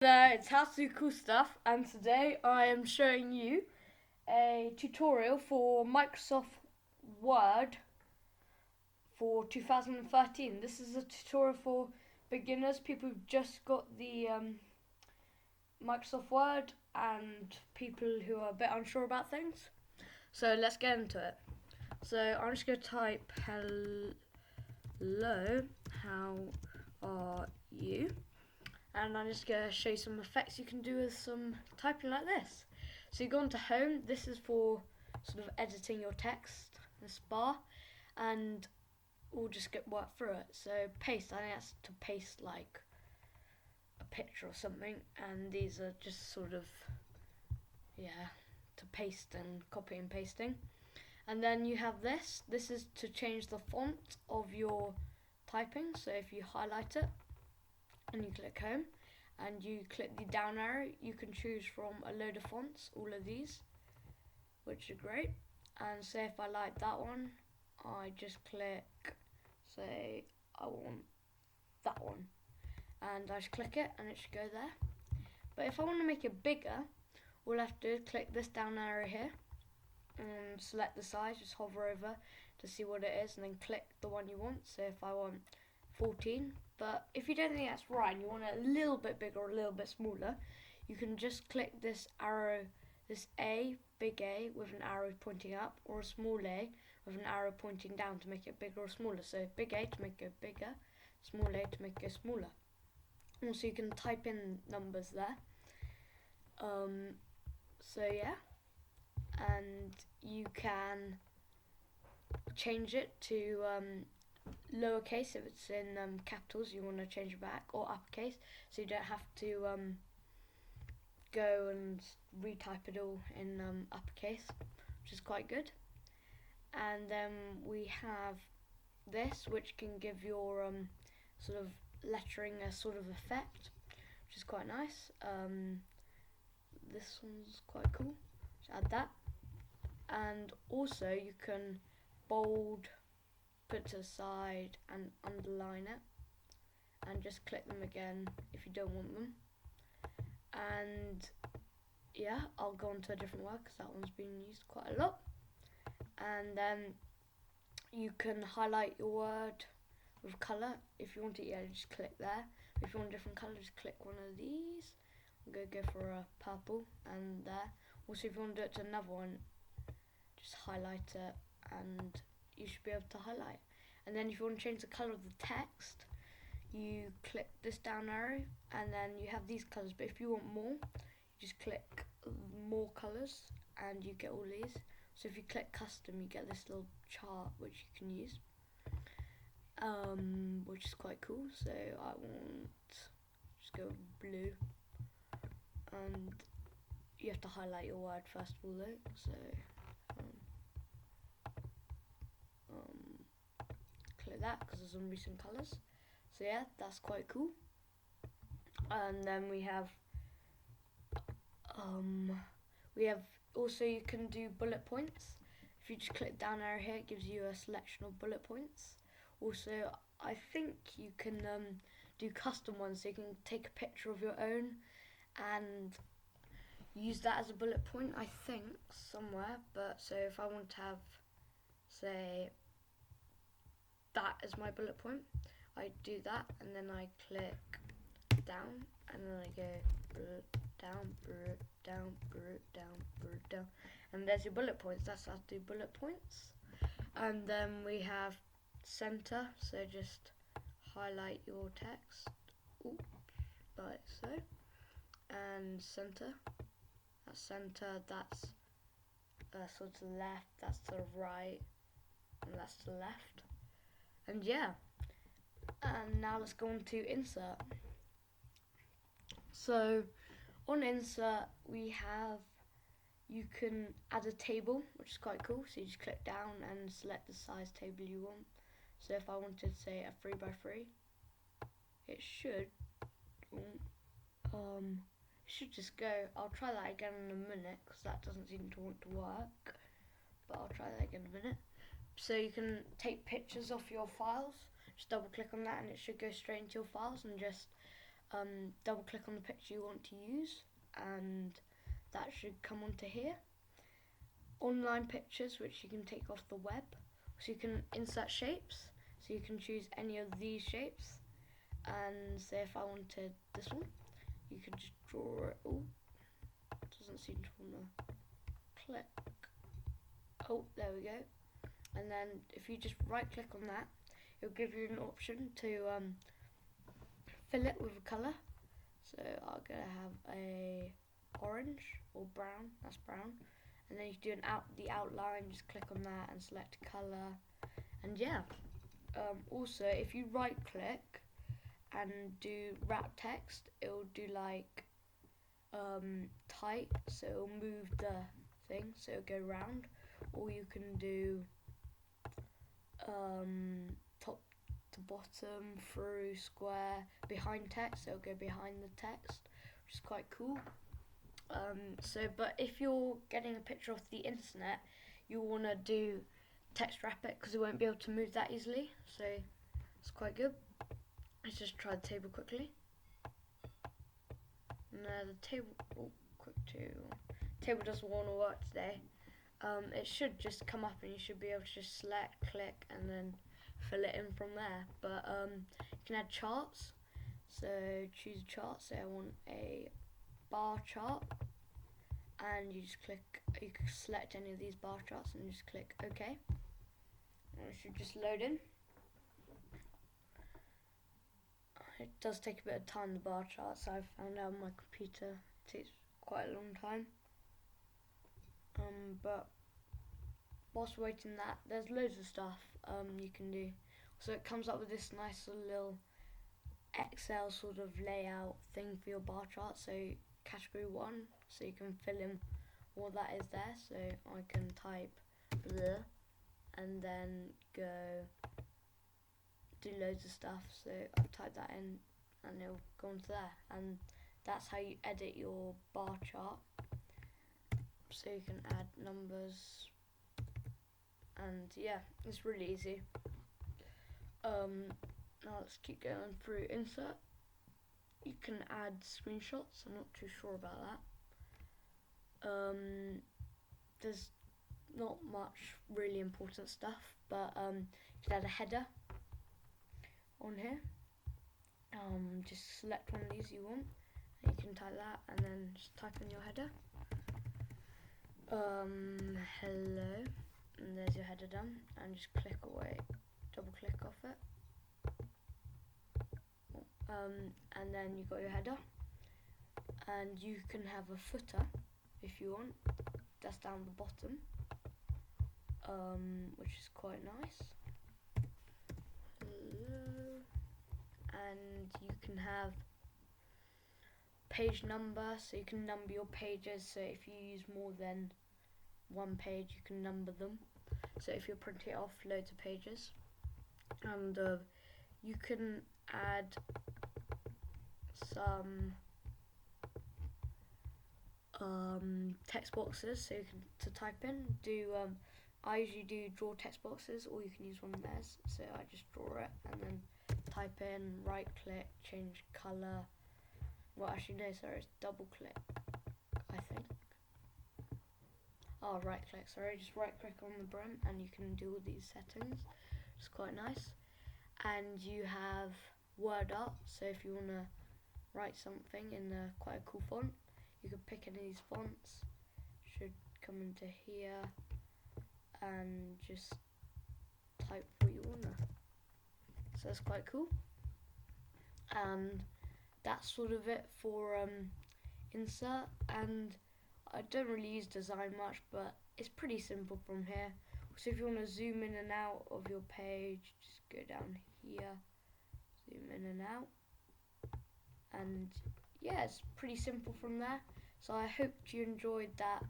There, it's how to do cool stuff, and today I am showing you a tutorial for Microsoft Word for 2013. This is a tutorial for beginners, people who've just got the Microsoft Word, and people who are a bit unsure about things. So let's get into it. So I'm just going to type hello, how are you? And I'm just going to show you some effects you can do with some typing like this. So you go onto home. This is for sort of editing your text, this bar, and we'll just work through it. So paste, I think that's to paste like a picture or something, and these are just sort of, to paste and copy and pasting. And then you have this is to change the font of your typing. So if you highlight it and you click home and you click the down arrow, you can choose from a load of fonts, all of these, which are great. And say if I like that one, I just click, say I want that one, and I just click it and it should go there. But if I want to make it bigger, all I have to do is click this down arrow here and select the size, just hover over to see what it is, and then click the one you want. So if I want 14, but if you don't think that's right and you want it a little bit bigger or a little bit smaller, you can just click this arrow, this A, big A with an arrow pointing up, or a small A with an arrow pointing down to make it bigger or smaller. So big A to make it bigger, small A to make it smaller. Also you can type in numbers there. So yeah, and you can change it to lowercase if it's in capitals. You want to change it back, or uppercase, so you don't have to go and retype it all in uppercase, which is quite good. And then we have this, which can give your sort of lettering a sort of effect, which is quite nice. This one's quite cool. Just add that. And also you can bold, put to the side, and underline it, and just click them again if you don't want them. And yeah, I'll go on to a different word because that one's been used quite a lot. And then you can highlight your word with colour. If you want it, just click there. If you want a different colour, just click one of these. I'm going to go for a purple, and there. Also, if you want to do it to another one, just highlight it and you should be able to highlight. And then if you want to change the colour of the text, you click this down arrow and then you have these colours, but if you want more, you just click more colours and you get all these. So if you click custom, you get this little chart which you can use, which is quite cool. So I want, just go blue, and you have to highlight your word first of all though, so click that because there's some recent colours. So yeah, that's quite cool. And then we have also, you can do bullet points. If you just click down arrow here, it gives you a selection of bullet points. Also, I think you can do custom ones, so you can take a picture of your own and use that as a bullet point, I think, somewhere. But so if I want to have, say, that as my bullet point, I do that, and then I click down, and then I go down, down, down, down, and there's your bullet points. That's how to do bullet points. And then we have center, so just highlight your text, like so, and center. That's center, that's sort of left, that's to the right, and that's to the left. And yeah, and now let's go on to insert. So on insert we have, you can add a table, which is quite cool. So you just click down and select the size table you want. So if I wanted, say, a 3x3, it should just go. I'll try that again in a minute because that doesn't seem to want to work, but I'll try that again in a minute. So you can take pictures of your files, just double click on that and it should go straight into your files, and just double click on the picture you want to use, and that should come onto here. Online pictures, which you can take off the web, so you can insert shapes, so you can choose any of these shapes, and say if I wanted this one, you could just draw it. Oh, doesn't seem to want to click. Oh, there we go. And then if you just right click on that, it'll give you an option to fill it with a colour. So I'm gonna have a orange or brown. That's brown. And then you can do the outline. Just click on that and select colour. And yeah. Also, if you right click and do wrap text, it'll do like type. So it'll move the thing. So it'll go round. Or you can do top to bottom, through, square, behind text, so it'll go behind the text, which is quite cool. But if you're getting a picture off the internet, you'll want to do text wrap it, because it won't be able to move that easily, so it's quite good. Let's just try the table quickly. No, the table doesn't want to work today. It should just come up and you should be able to just select, click, and then fill it in from there. But you can add charts. So choose a chart. Say I want a bar chart, and you just click. You can select any of these bar charts and just click OK. And it should just load in. It does take a bit of time, the bar charts. I've found out on my computer it takes quite a long time. But whilst waiting that, there's loads of stuff you can do. So it comes up with this nice little Excel sort of layout thing for your bar chart. So category 1, so you can fill in all that is there. So I can type bleh, and then go do loads of stuff. So I've typed that in and it'll go into there, and that's how you edit your bar chart. So you can add numbers, and yeah, it's really easy. Now let's keep going through insert. You can add screenshots. I'm not too sure about that. There's not much really important stuff, but you can add a header on here. Just select one of these you want, and you can type that, and then just type in your header. Hello, and there's your header done, and just click away, double click off it, and then you got your header, and you can have a footer if you want. That's down the bottom, which is quite nice. Hello, and you can have page number, so you can number your pages. So if you use more than one page, you can number them. So if you're printing off loads of pages, and you can add some text boxes, so you can to type in. I usually do draw text boxes, or you can use one of theirs. So I just draw it and then type in, right click, change color. Well, actually no, sorry, it's double click, I think. Oh, right click, sorry, just right click on the brim and you can do all these settings. It's quite nice. And you have word art, so if you want to write something in quite a cool font, you can pick any of these fonts. Should come into here and just type what you want to. So that's quite cool. And that's sort of it for insert. And I don't really use design much, but it's pretty simple from here. So if you want to zoom in and out of your page, just go down here, zoom in and out, and yeah, it's pretty simple from there. So I hope you enjoyed that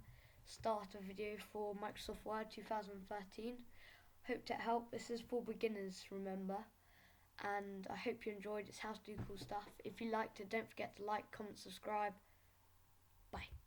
starter video for Microsoft Word 2013. Hope it helped. This is for beginners, remember, and I hope you enjoyed. It's how to do cool stuff. If you liked it, don't forget to like, comment, subscribe. Bye.